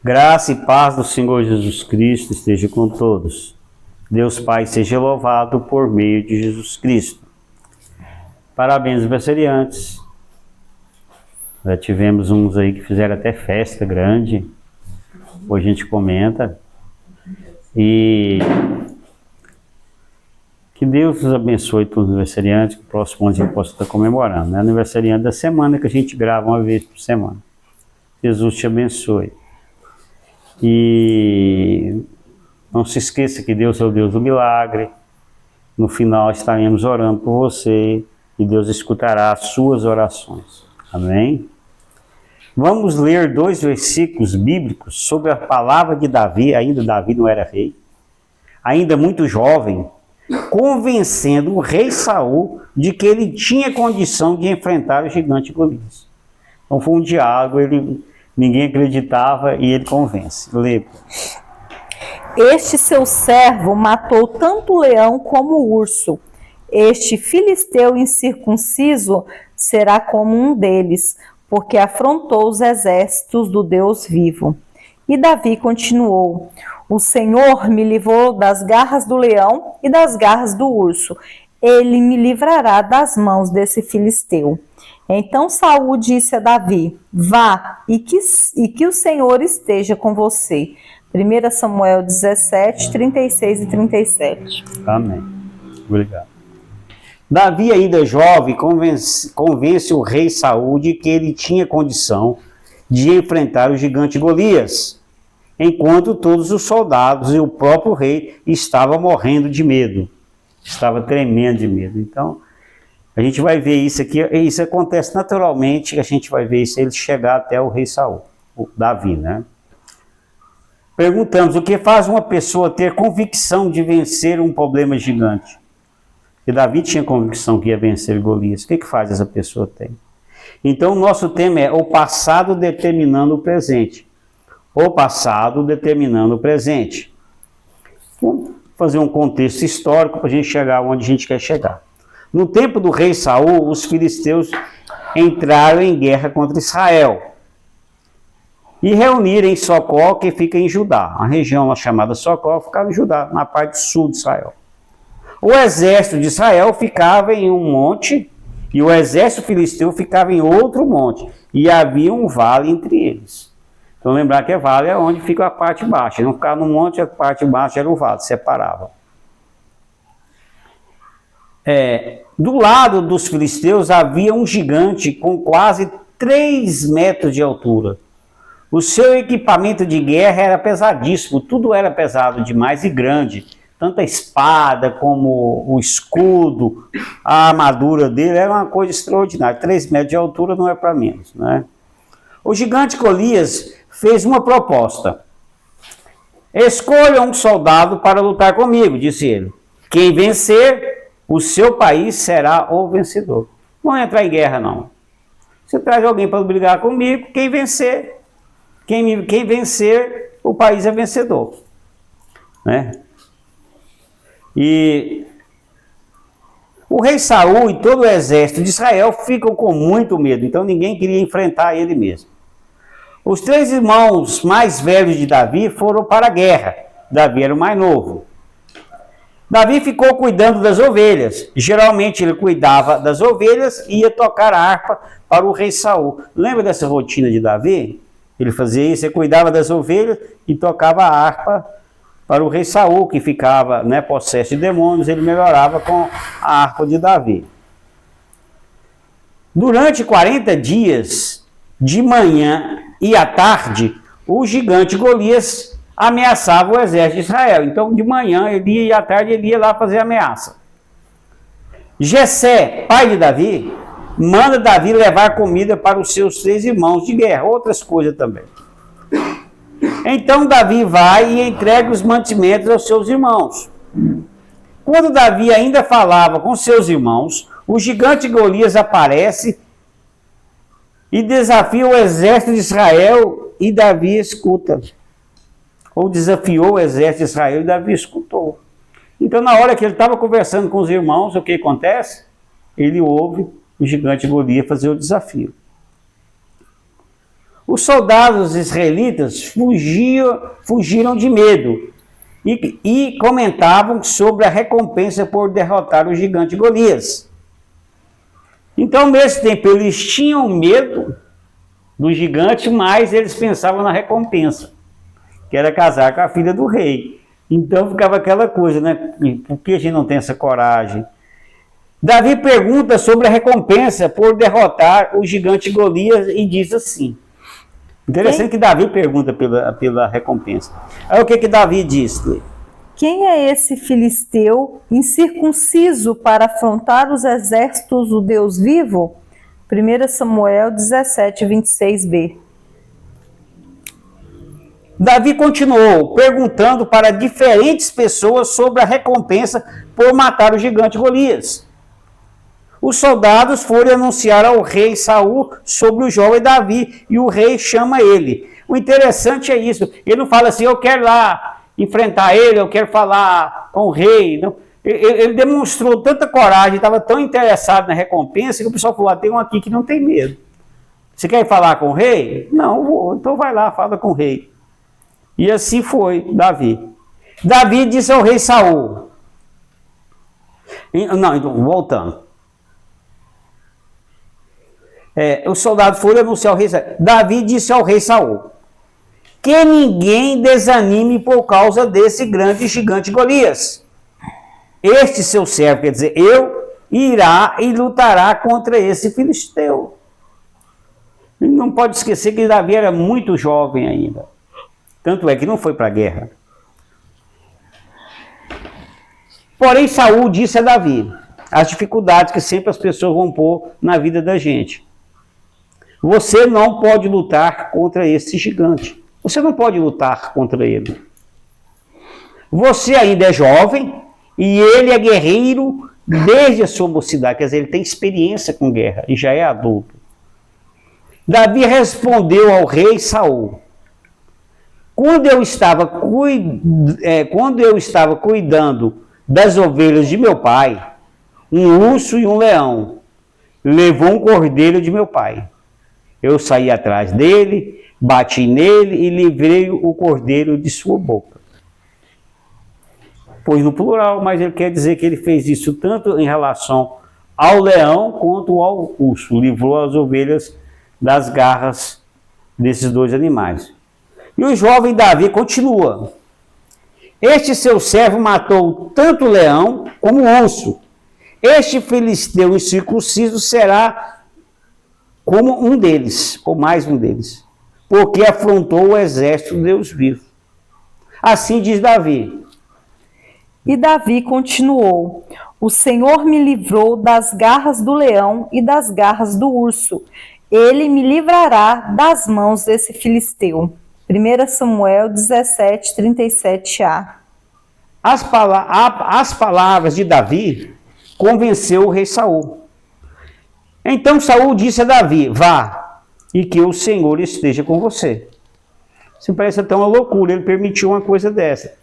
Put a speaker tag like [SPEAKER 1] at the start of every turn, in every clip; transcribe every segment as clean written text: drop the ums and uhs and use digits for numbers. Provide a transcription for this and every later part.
[SPEAKER 1] Graça e paz do Senhor Jesus Cristo esteja com todos. Deus Pai seja louvado por meio de Jesus Cristo. Parabéns, aniversariantes. Já tivemos uns aí que fizeram até festa grande. Hoje a gente comenta. E que Deus os abençoe para os aniversariantes, que o próximo ano a gente possa estar comemorando. É aniversariante da semana que a gente grava uma vez por semana. Jesus te abençoe. E não se esqueça que Deus é o Deus do milagre. No final estaremos orando por você e Deus escutará as suas orações. Amém? Vamos ler 2 versículos bíblicos sobre a palavra de Davi. Ainda Davi não era rei, ainda muito jovem, convencendo o rei Saul de que ele tinha condição de enfrentar o gigante Golias. Então foi um diálogo, ninguém acreditava e ele convence. Lê.
[SPEAKER 2] Este seu servo matou tanto o leão como o urso. Este filisteu incircunciso será como um deles, porque afrontou os exércitos do Deus vivo. E Davi continuou: o Senhor me livrou das garras do leão e das garras do urso. Ele me livrará das mãos desse filisteu. Então Saul disse a Davi: vá, e que o Senhor esteja com você. 1 Samuel 17, 36 e 37.
[SPEAKER 1] Amém. Obrigado. Davi, ainda jovem, convence o rei Saul de que ele tinha condição de enfrentar o gigante Golias, enquanto todos os soldados e o próprio rei estavam morrendo de medo, estava tremendo de medo. Então, a gente vai ver isso aqui, isso acontece naturalmente, a gente vai ver isso, ele chegar até o rei Saul, o Davi, né? Perguntamos, o que faz uma pessoa ter convicção de vencer um problema gigante? E Davi tinha convicção que ia vencer Golias. O que faz essa pessoa ter? Então, o nosso tema é o passado determinando o presente. O passado determinando o presente. Vamos fazer um contexto histórico para a gente chegar onde a gente quer chegar. No tempo do rei Saul, os filisteus entraram em guerra contra Israel e reuniram em Socó, que fica em Judá. A região chamada Socó ficava em Judá, na parte sul de Israel. O exército de Israel ficava em um monte e o exército filisteu ficava em outro monte. E havia um vale entre eles. Então lembrar que vale é onde fica a parte baixa. Não ficava no monte, a parte baixa era o vale, separava. Do lado dos filisteus havia um gigante com quase 3 metros de altura. O seu equipamento de guerra era pesadíssimo, tudo era pesado demais e grande. Tanto a espada como o escudo, a armadura dele era uma coisa extraordinária. 3 metros de altura não é para menos, né? O gigante Golias fez uma proposta. Escolha um soldado para lutar comigo, disse ele. Quem vencer, o seu país será o vencedor. Não entrar em guerra, não. Você traz alguém para brigar comigo, quem vencer, o país é vencedor. Né? E o rei Saul e todo o exército de Israel ficam com muito medo, então ninguém queria enfrentar ele mesmo. Os 3 irmãos mais velhos de Davi foram para a guerra. Davi era o mais novo. Davi ficou cuidando das ovelhas. Geralmente ele cuidava das ovelhas e ia tocar a harpa para o rei Saul. Lembra dessa rotina de Davi? Ele fazia isso, ele cuidava das ovelhas e tocava a harpa para o rei Saul, que ficava, né, possesso de demônios, ele melhorava com a harpa de Davi. Durante 40 dias, de manhã e à tarde, o gigante Golias ameaçava o exército de Israel. Então, de manhã ele ia e à tarde ele ia lá fazer ameaça. Jessé, pai de Davi, manda Davi levar comida para os seus 3 irmãos de guerra, outras coisas também. Então Davi vai e entrega os mantimentos aos seus irmãos. Quando Davi ainda falava com seus irmãos, o gigante Golias aparece e desafia o exército de Israel e Davi escuta. Ou desafiou o exército de Israel e Davi escutou. Então na hora que ele estava conversando com os irmãos, o que acontece? Ele ouve o gigante Golias fazer o desafio. Os soldados israelitas fugiram de medo e comentavam sobre a recompensa por derrotar o gigante Golias. Então, ao mesmo tempo, eles tinham medo do gigante, mas eles pensavam na recompensa, que era casar com a filha do rei. Então ficava aquela coisa, né? Por que a gente não tem essa coragem? Davi pergunta sobre a recompensa por derrotar o gigante Golias e diz assim. Interessante que Davi pergunta pela recompensa. Aí o que Davi diz?
[SPEAKER 2] Quem é esse filisteu incircunciso para afrontar os exércitos do Deus vivo? 1 Samuel 17, 26b.
[SPEAKER 1] Davi continuou perguntando para diferentes pessoas sobre a recompensa por matar o gigante Golias. Os soldados foram anunciar ao rei Saul sobre o jovem Davi e o rei chama ele. O interessante é isso. Ele não fala assim, eu quero lá enfrentar ele, eu quero falar com o rei. Não. Ele demonstrou tanta coragem, estava tão interessado na recompensa que o pessoal falou, tem um aqui que não tem medo. Você quer falar com o rei? Não, vou. Então vai lá, fala com o rei. E assim foi Davi. Davi disse ao rei Saul. Não, então, voltando. Os soldados foram anunciar ao rei Saul. Davi disse ao rei Saul, que ninguém desanime por causa desse grande gigante Golias. Este seu servo, quer dizer, irá e lutará contra esse filisteu. E não pode esquecer que Davi era muito jovem ainda. Tanto é que não foi para a guerra. Porém, Saul disse a Davi as dificuldades que sempre as pessoas vão pôr na vida da gente. Você não pode lutar contra esse gigante. Você não pode lutar contra ele. Você ainda é jovem e ele é guerreiro desde a sua mocidade. Quer dizer, ele tem experiência com guerra e já é adulto. Davi respondeu ao rei Saul. Quando eu estava cuidando das ovelhas de meu pai, um urso e um leão levou um cordeiro de meu pai. Eu saí atrás dele, bati nele e livrei o cordeiro de sua boca. Pôs no plural, mas ele quer dizer que ele fez isso tanto em relação ao leão quanto ao urso. Livrou as ovelhas das garras desses dois animais. E o jovem Davi continua. Este seu servo matou tanto o leão como o urso. Este filisteu incircunciso será como um deles, ou mais um deles, porque afrontou o exército de Deus vivo. Assim diz Davi.
[SPEAKER 2] E Davi continuou: o Senhor me livrou das garras do leão e das garras do urso. Ele me livrará das mãos desse filisteu. 1 Samuel 17, 37a.
[SPEAKER 1] As palavras de Davi convenceu o rei Saul. Então Saul disse a Davi, vá, e que o Senhor esteja com você. Isso parece até uma loucura, ele permitiu uma coisa dessa.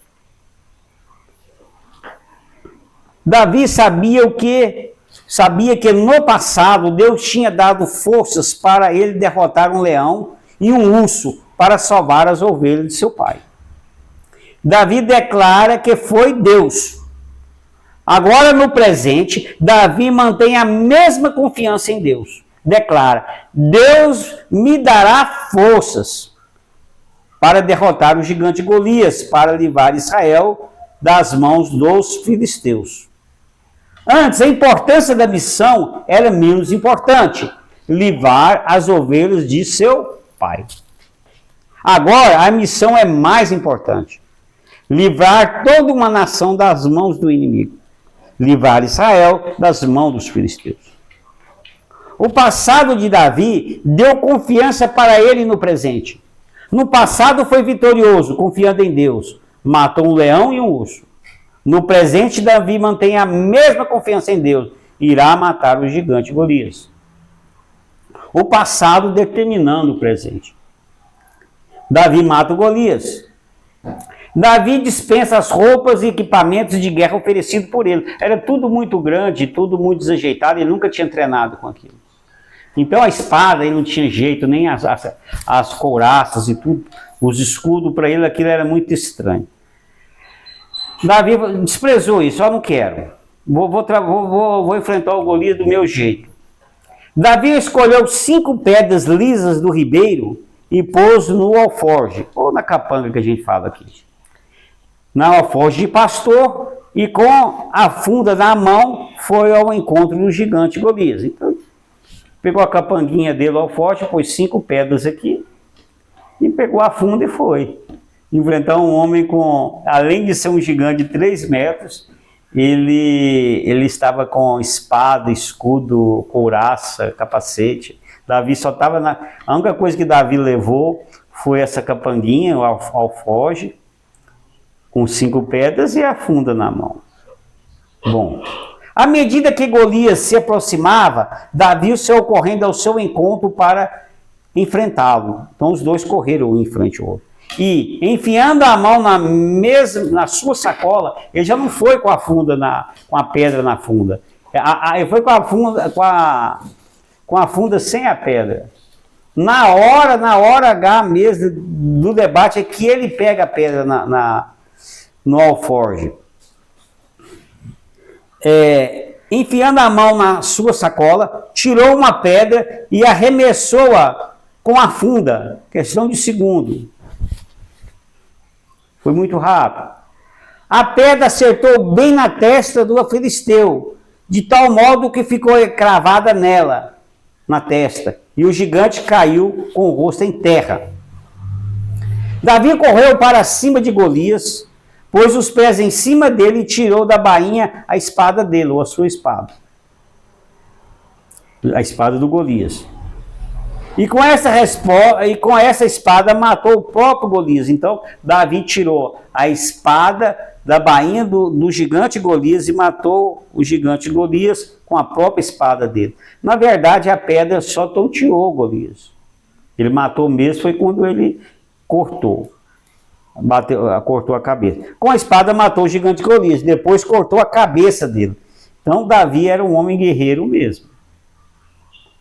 [SPEAKER 1] Davi sabia que no passado Deus tinha dado forças para ele derrotar um leão e um urso para salvar as ovelhas de seu pai. Davi declara que foi Deus. Agora, no presente, Davi mantém a mesma confiança em Deus. Declara, Deus me dará forças para derrotar o gigante Golias, para livrar Israel das mãos dos filisteus. Antes, a importância da missão era menos importante. Livrar as ovelhas de seu pai. Agora, a missão é mais importante. Livrar toda uma nação das mãos do inimigo. Livrar Israel das mãos dos filisteus. O passado de Davi deu confiança para ele no presente. No passado foi vitorioso, confiando em Deus. Matou um leão e um urso. No presente, Davi mantém a mesma confiança em Deus. Irá matar o gigante Golias. O passado determinando o presente. Davi mata o Golias. Davi dispensa as roupas e equipamentos de guerra oferecidos por ele. Era tudo muito grande, tudo muito desajeitado, ele nunca tinha treinado com aquilo. Então a espada, ele não tinha jeito, nem as couraças e tudo, os escudos, para ele aquilo era muito estranho. Davi desprezou isso, eu não quero. Vou enfrentar o Golias do meu jeito. Davi escolheu 5 pedras lisas do ribeiro e pôs no alforje, ou na capanga que a gente fala aqui. Na alforje de pastor, e com a funda na mão foi ao encontro do gigante Golias. Então, pegou a capanguinha dele ao alforje, pôs 5 pedras aqui, e pegou a funda e foi. Enfrentar um homem com, além de ser um gigante de 3 metros, ele estava com espada, escudo, couraça, capacete. Davi só estava na... A única coisa que Davi levou foi essa capanguinha, o alforje, com 5 pedras e a funda na mão. Bom, à medida que Golias se aproximava, Davi saiu correndo ao seu encontro para enfrentá-lo. Então os dois correram um em frente ao outro. E, enfiando a mão na sua sacola, ele já não foi com a funda, com a pedra na funda. Ele foi com a funda sem a pedra. Na hora H mesmo do debate é que ele pega a pedra no alforje. Enfiando a mão na sua sacola, tirou uma pedra e arremessou-a com a funda. Questão de segundo. Foi muito rápido. A pedra acertou bem na testa do filisteu, de tal modo que ficou cravada nela, na testa. E o gigante caiu com o rosto em terra. Davi correu para cima de Golias, pôs os pés em cima dele e tirou da bainha a espada dele, ou a sua espada. A espada do Golias. E com essa espada matou o próprio Golias. Então, Davi tirou a espada da bainha do gigante Golias e matou o gigante Golias com a própria espada dele. Na verdade, a pedra só tonteou Golias. Ele matou mesmo, foi quando ele cortou. Cortou a cabeça. Com a espada matou o gigante Golias. Depois cortou a cabeça dele. Então, Davi era um homem guerreiro mesmo.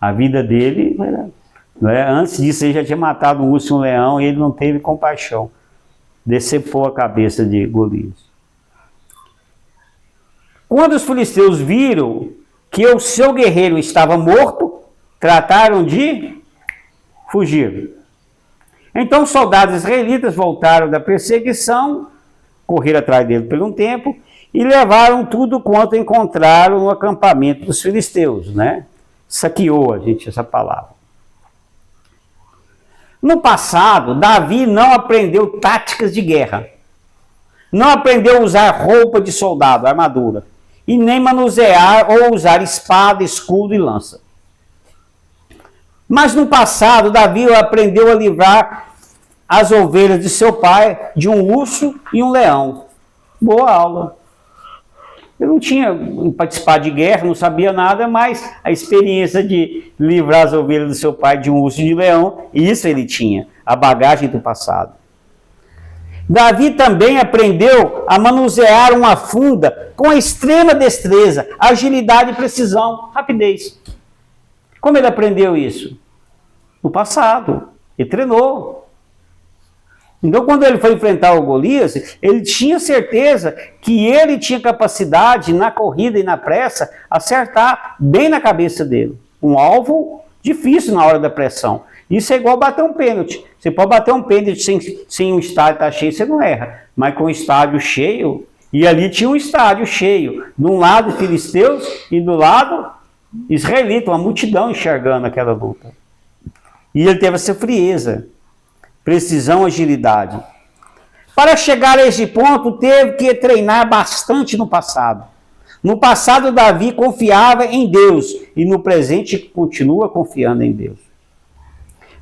[SPEAKER 1] A vida dele era... Antes disso, ele já tinha matado um urso e um leão e ele não teve compaixão. Decepou a cabeça de Golias. Quando os filisteus viram que o seu guerreiro estava morto, trataram de fugir. Então os soldados israelitas voltaram da perseguição, correram atrás dele por um tempo, e levaram tudo quanto encontraram no acampamento dos filisteus, né? Saqueou, essa palavra. No passado, Davi não aprendeu táticas de guerra. Não aprendeu a usar roupa de soldado, armadura. E nem manusear ou usar espada, escudo e lança. Mas no passado, Davi aprendeu a livrar as ovelhas de seu pai de um urso e um leão. Boa aula. Eu não tinha participado de guerra, não sabia nada, mas a experiência de livrar as ovelhas do seu pai de um urso e de leão, isso ele tinha, a bagagem do passado. Davi também aprendeu a manusear uma funda com extrema destreza, agilidade, precisão, rapidez. Como ele aprendeu isso? No passado, ele treinou. Então, quando ele foi enfrentar o Golias, ele tinha certeza que ele tinha capacidade, na corrida e na pressa, acertar bem na cabeça dele. Um alvo difícil na hora da pressão. Isso é igual bater um pênalti. Você pode bater um pênalti sem um estádio estar cheio, você não erra. Mas com o estádio cheio, e ali tinha um estádio cheio. De um lado filisteus e do lado israelita, uma multidão enxergando aquela luta. E ele teve essa frieza. Precisão, agilidade. Para chegar a este ponto, teve que treinar bastante no passado. No passado, Davi confiava em Deus e no presente continua confiando em Deus.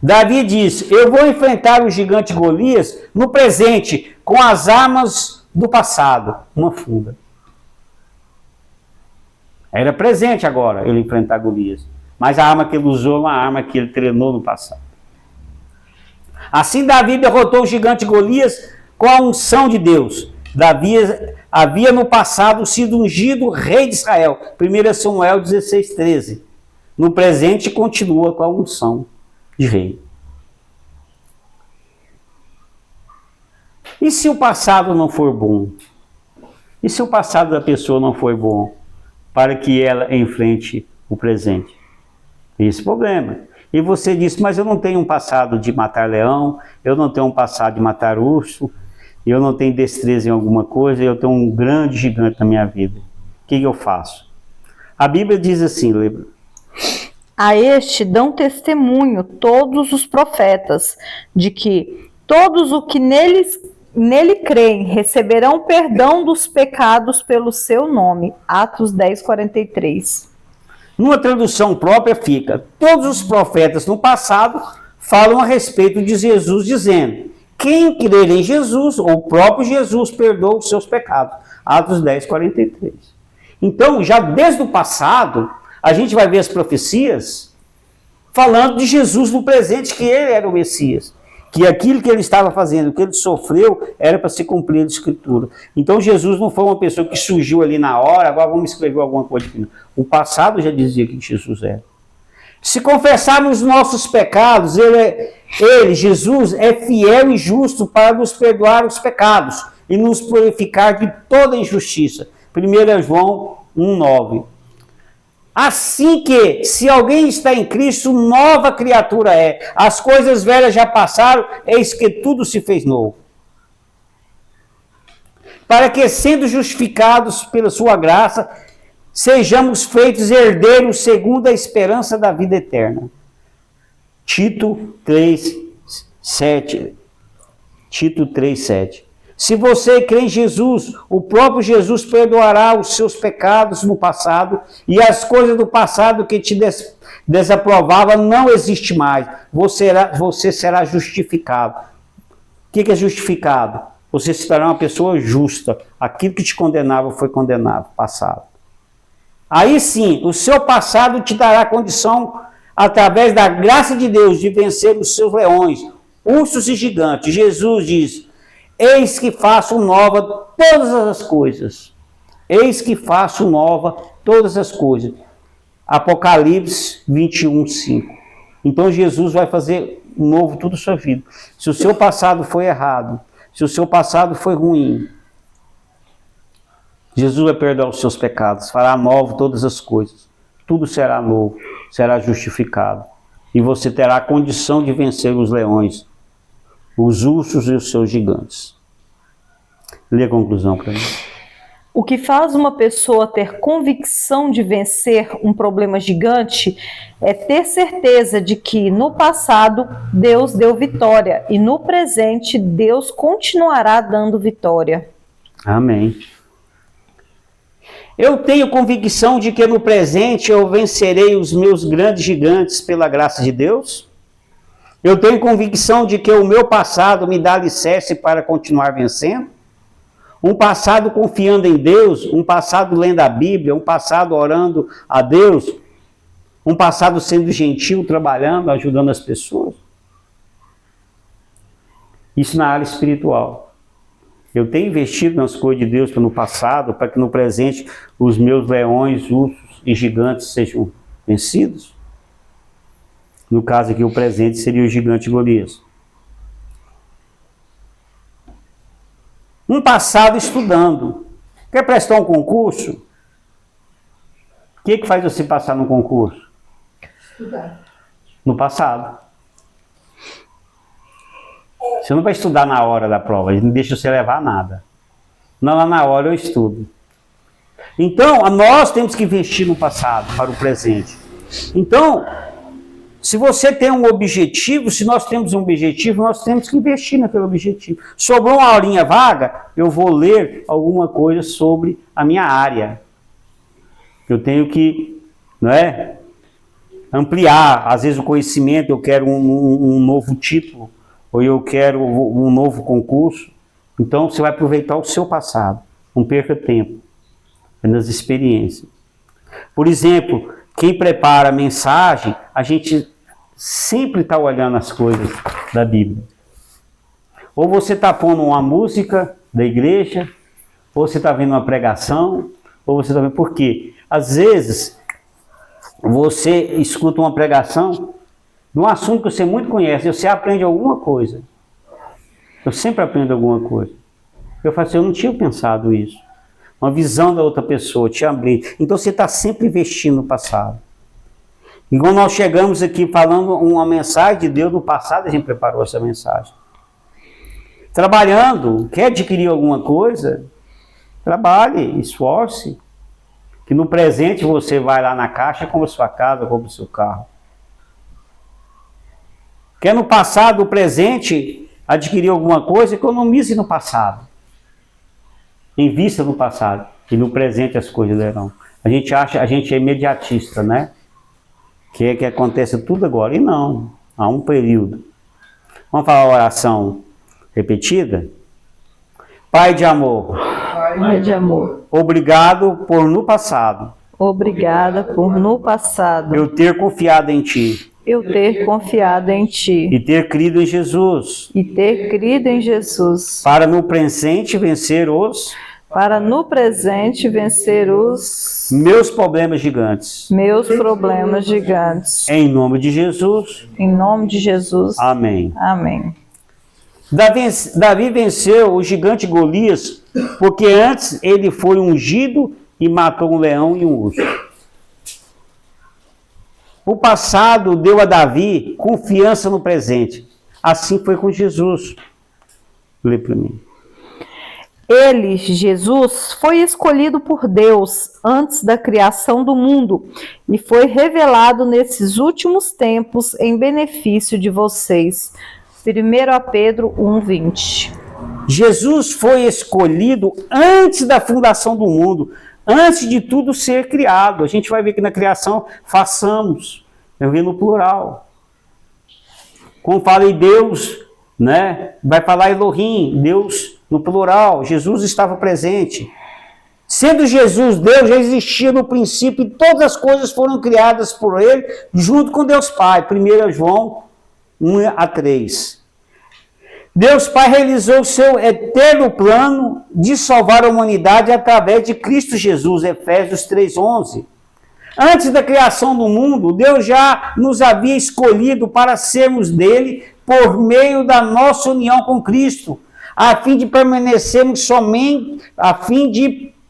[SPEAKER 1] Davi diz: eu vou enfrentar o gigante Golias no presente com as armas do passado, uma funda. Era presente agora ele enfrentar Golias, mas a arma que ele usou é uma arma que ele treinou no passado. Assim Davi derrotou o gigante Golias com a unção de Deus. Davi havia no passado sido ungido rei de Israel. 1 Samuel 16:13. no presente continua com a unção de rei. E se o passado não for bom? E se o passado da pessoa não for bom para que ela enfrente o presente? Esse problema. E você disse, mas eu não tenho um passado de matar leão, eu não tenho um passado de matar urso, eu não tenho destreza em alguma coisa, eu tenho um grande gigante na minha vida. O que eu faço? A Bíblia diz assim, lembra?
[SPEAKER 2] A este dão testemunho todos os profetas, de que todos os que nele creem receberão perdão dos pecados pelo seu nome. Atos 10, 43.
[SPEAKER 1] Numa tradução própria fica, todos os profetas no passado falam a respeito de Jesus, dizendo, quem crer em Jesus, ou o próprio Jesus, perdoa os seus pecados. Atos 10, 43. Então, já desde o passado, a gente vai ver as profecias falando de Jesus no presente, que ele era o Messias. Que aquilo que ele estava fazendo, que ele sofreu, era para se cumprir a Escritura. Então Jesus não foi uma pessoa que surgiu ali na hora, agora vamos escrever alguma coisa aqui. O passado já dizia que Jesus era. Se confessarmos os nossos pecados, Jesus, é fiel e justo para nos perdoar os pecados e nos purificar de toda injustiça. 1 João 1,9. Assim que, se alguém está em Cristo, nova criatura é. As coisas velhas já passaram, eis que tudo se fez novo. Para que, sendo justificados pela sua graça, sejamos feitos herdeiros segundo a esperança da vida eterna. Tito 3:7. Tito 3:7. Se você crê em Jesus, o próprio Jesus perdoará os seus pecados no passado e as coisas do passado que te desaprovava não existe mais. Você será justificado. O que é justificado? Você se tornar uma pessoa justa. Aquilo que te condenava foi condenado, passado. Aí sim, o seu passado te dará condição, através da graça de Deus, de vencer os seus leões, ursos e gigantes. Jesus diz, eis que faço nova todas as coisas. Eis que faço nova todas as coisas. Apocalipse 21:5. Então Jesus vai fazer novo tudo a sua vida. Se o seu passado foi errado, se o seu passado foi ruim, Jesus vai perdoar os seus pecados, fará novo todas as coisas. Tudo será novo, será justificado. E você terá a condição de vencer os leões, os ursos e os seus gigantes. Lê a conclusão para mim.
[SPEAKER 2] O que faz uma pessoa ter convicção de vencer um problema gigante é ter certeza de que no passado Deus deu vitória e no presente Deus continuará dando vitória.
[SPEAKER 1] Amém. Eu tenho convicção de que no presente eu vencerei os meus grandes gigantes pela graça de Deus. Eu tenho convicção de que o meu passado me dá alicerce para continuar vencendo. Um passado confiando em Deus, um passado lendo a Bíblia, um passado orando a Deus, um passado sendo gentil, trabalhando, ajudando as pessoas. Isso na área espiritual. Eu tenho investido nas coisas de Deus no passado, para que no presente os meus leões, ursos e gigantes sejam vencidos. No caso aqui, o presente seria o gigante Golias. Um passado estudando. Quer prestar um concurso? O que faz você passar no concurso?
[SPEAKER 3] Estudar.
[SPEAKER 1] No passado. Você não vai estudar na hora da prova, ele não deixa você levar nada. Não, lá na hora eu estudo. Então, nós temos que investir no passado para o presente. Então, se você tem um objetivo, se nós temos um objetivo, nós temos que investir naquele objetivo. Sobrou uma horinha vaga, eu vou ler alguma coisa sobre a minha área. Eu tenho que, ampliar, às vezes, o conhecimento, eu quero um novo título, ou eu quero um novo concurso. Então, você vai aproveitar o seu passado. Não perca tempo. É nas experiências. Por exemplo, quem prepara a mensagem, a gente sempre está olhando as coisas da Bíblia. Ou você está pondo uma música da igreja, ou você está vendo uma pregação, ou você está vendo... Por quê? Às vezes, você escuta uma pregação de um assunto que você muito conhece, você aprende alguma coisa. Eu sempre aprendo alguma coisa. Eu falo assim, eu não tinha pensado isso. Uma visão da outra pessoa, te abrir. Então você está sempre investindo no passado. E quando nós chegamos aqui falando uma mensagem de Deus, no passado a gente preparou essa mensagem. Trabalhando, quer adquirir alguma coisa? Trabalhe, esforce. Que no presente você vai lá na caixa, compra sua casa, compra o seu carro. Quer no passado, no presente, adquirir alguma coisa? Economize no passado. Invista no passado. E no presente as coisas virão. A gente é imediatista, né? Que aconteça tudo agora. E não, há um período. Vamos falar a oração repetida? Pai de amor.
[SPEAKER 2] Pai de amor.
[SPEAKER 1] Obrigado por no passado.
[SPEAKER 2] Obrigada por no passado
[SPEAKER 1] Eu ter confiado em Ti.
[SPEAKER 2] eu ter confiado em Ti
[SPEAKER 1] E ter crido em Jesus.
[SPEAKER 2] e ter crido em Jesus,
[SPEAKER 1] Para no presente vencer os
[SPEAKER 2] para no presente vencer os
[SPEAKER 1] meus problemas gigantes.
[SPEAKER 2] meus problemas gigantes.
[SPEAKER 1] Em nome de Jesus.
[SPEAKER 2] Em nome de Jesus.
[SPEAKER 1] Amém.
[SPEAKER 2] Amém.
[SPEAKER 1] Davi venceu o gigante Golias porque antes ele foi ungido e matou um leão e um urso. O passado deu a Davi confiança no presente. Assim foi com Jesus. Lê para mim.
[SPEAKER 2] Ele, Jesus, foi escolhido por Deus antes da criação do mundo e foi revelado nesses últimos tempos em benefício de vocês. 1 Pedro 1:20.
[SPEAKER 1] Jesus foi escolhido antes da fundação do mundo, antes de tudo ser criado. A gente vai ver que na criação, façamos, eu vi no plural. Quando fala em Deus, né, vai falar Elohim, Deus no plural, Jesus estava presente. Sendo Jesus Deus, já existia no princípio e todas as coisas foram criadas por Ele, junto com Deus Pai. 1 João 1-3. Deus Pai realizou o seu eterno plano de salvar a humanidade através de Cristo Jesus, Efésios 3:11. Antes da criação do mundo, Deus já nos havia escolhido para sermos dele por meio da nossa união com Cristo, a fim de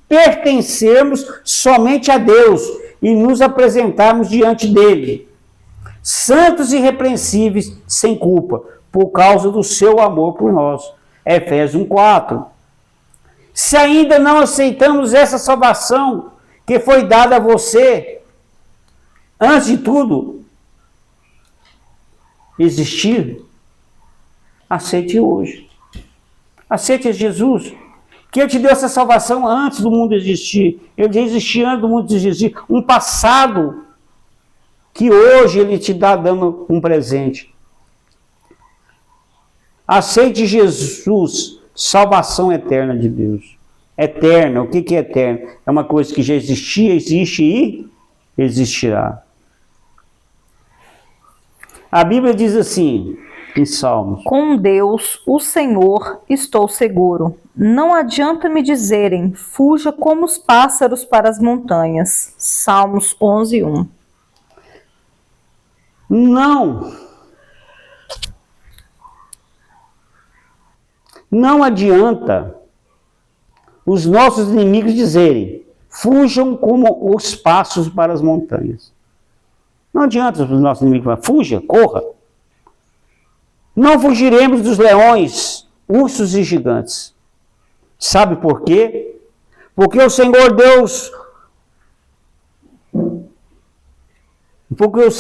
[SPEAKER 1] pertencermos somente a Deus e nos apresentarmos diante dele, santos e irrepreensíveis, sem culpa, por causa do seu amor por nós. Efésios 1:4. Se ainda não aceitamos essa salvação que foi dada a você, antes de tudo existir, aceite hoje. Aceite Jesus, que Ele te deu essa salvação antes do mundo existir. Ele já existia antes do mundo existir. Um passado que hoje Ele te dá dando um presente. Aceite Jesus, salvação eterna de Deus. Eterna, o que é eterno? É uma coisa que já existia, existe e existirá. A Bíblia diz assim, em Salmos:
[SPEAKER 2] Com Deus, o Senhor, estou seguro. Não adianta me dizerem, fuja como os pássaros para as montanhas. Salmos 11:1.
[SPEAKER 1] Não adianta os nossos inimigos dizerem, fujam como os pássaros para as montanhas. Não adianta os nossos inimigos falarem, fuja, corra. Não fugiremos dos leões, ursos e gigantes. Sabe por quê? Porque o Senhor Deus, no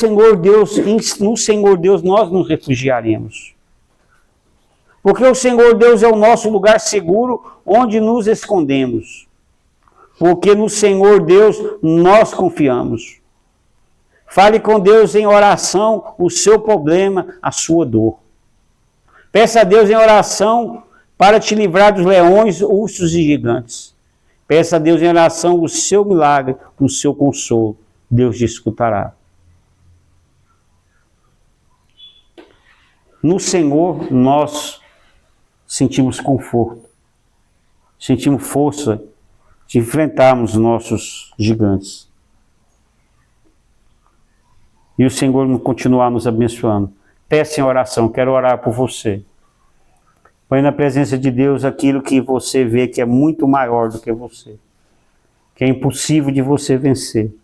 [SPEAKER 1] Senhor Deus nós nos refugiaremos. Porque o Senhor Deus é o nosso lugar seguro onde nos escondemos. Porque no Senhor Deus nós confiamos. Fale com Deus em oração o seu problema, a sua dor. Peça a Deus em oração para te livrar dos leões, ursos e gigantes. Peça a Deus em oração o seu milagre, o seu consolo. Deus te escutará. No Senhor nós sentimos conforto, sentimos força de enfrentarmos nossos gigantes. E o Senhor continuar nos abençoando. Peça em oração, quero orar por você. Põe na presença de Deus aquilo que você vê que é muito maior do que você. Que é impossível de você vencer.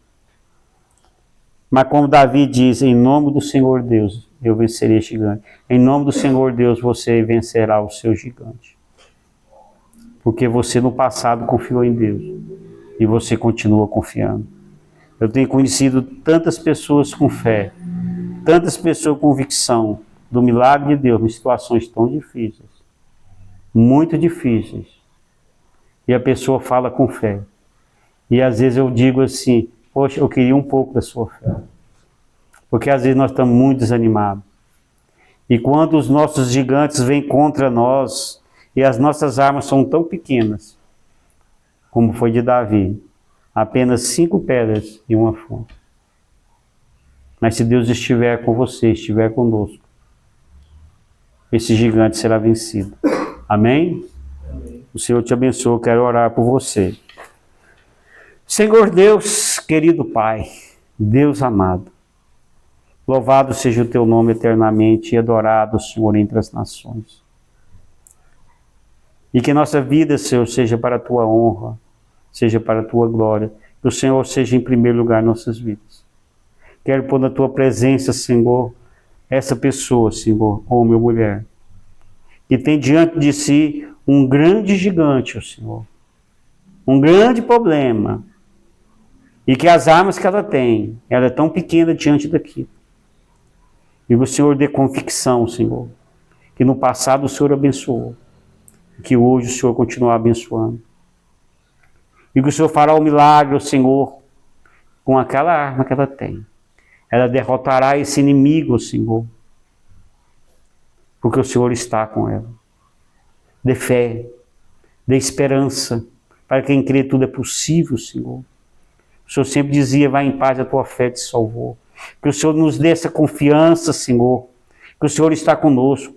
[SPEAKER 1] Mas como Davi diz, em nome do Senhor Deus, eu vencerei este gigante. Em nome do Senhor Deus, você vencerá o seu gigante. Porque você no passado confiou em Deus. E você continua confiando. Eu tenho conhecido tantas pessoas com fé, tantas pessoas com convicção do milagre de Deus em situações tão difíceis. Muito difíceis. E a pessoa fala com fé. E às vezes eu digo assim, poxa, eu queria um pouco da sua fé. Porque às vezes nós estamos muito desanimados. E quando os nossos gigantes vêm contra nós, e as nossas armas são tão pequenas, como foi de Davi, apenas 5 pedras e uma fonte. Mas se Deus estiver com você, estiver conosco, esse gigante será vencido. Amém? Amém. O Senhor te abençoe, eu quero orar por você. Senhor Deus, querido Pai, Deus amado, louvado seja o teu nome eternamente e adorado, Senhor, entre as nações. E que nossa vida, Senhor, seja para a tua honra, seja para a tua glória. Que o Senhor seja em primeiro lugar em nossas vidas. Quero pôr na tua presença, Senhor, essa pessoa, Senhor, homem ou mulher, que tem diante de si um grande gigante, Senhor. Um grande problema. E que as armas que ela tem, ela é tão pequena diante daquilo. E o Senhor dê convicção, Senhor, que no passado o Senhor abençoou. E que hoje o Senhor continua abençoando. E que o Senhor fará o milagre, Senhor, com aquela arma que ela tem. Ela derrotará esse inimigo, Senhor. Porque o Senhor está com ela. Dê fé, dê esperança. Para quem crê tudo é possível, Senhor. O Senhor sempre dizia, vai em paz, a tua fé te salvou. Que o Senhor nos dê essa confiança, Senhor. Que o Senhor está conosco.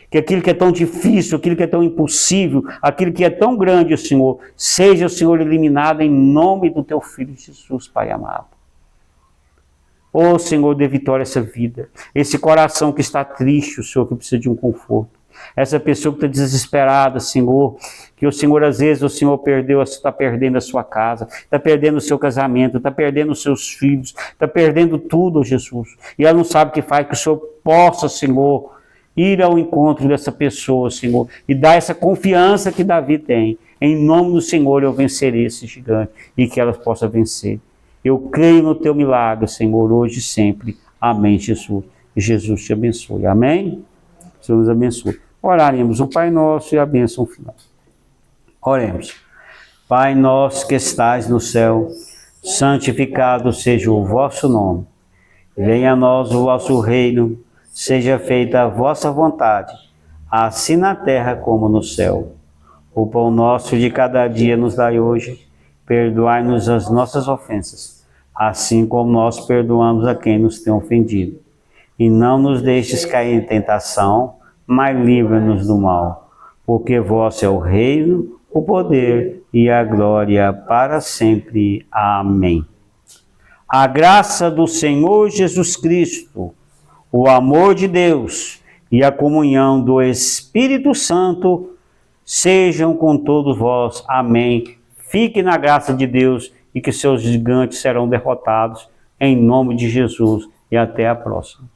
[SPEAKER 1] Que aquilo que é tão difícil, aquilo que é tão impossível, aquilo que é tão grande, Senhor, seja o Senhor eliminado em nome do teu Filho Jesus, Pai amado. Ô Senhor, dê vitória a essa vida. Esse coração que está triste, o Senhor, que precisa de um conforto. Essa pessoa que está desesperada, Senhor, que o Senhor, às vezes, o Senhor está perdendo a sua casa, está perdendo o seu casamento, está perdendo os seus filhos, está perdendo tudo, Jesus. E ela não sabe o que faz, que o Senhor possa, Senhor, ir ao encontro dessa pessoa, Senhor, e dar essa confiança que Davi tem. Em nome do Senhor eu vencerei esse gigante e que ela possa vencer. Eu creio no teu milagre, Senhor, hoje e sempre. Amém, Jesus. E Jesus te abençoe. Amém? O Senhor nos abençoe. Oraremos o Pai Nosso e a bênção final. Oremos. Pai nosso que estais no céu, santificado seja o vosso nome. Venha a nós o vosso reino, seja feita a vossa vontade, assim na terra como no céu. O pão nosso de cada dia nos dai hoje, perdoai-nos as nossas ofensas, assim como nós perdoamos a quem nos tem ofendido. E não nos deixes cair em tentação, mas livra-nos do mal. Porque vosso é o reino, o poder e a glória para sempre. Amém. A graça do Senhor Jesus Cristo, o amor de Deus e a comunhão do Espírito Santo sejam com todos vós. Amém. Fique na graça de Deus e que seus gigantes serão derrotados em nome de Jesus. E até a próxima.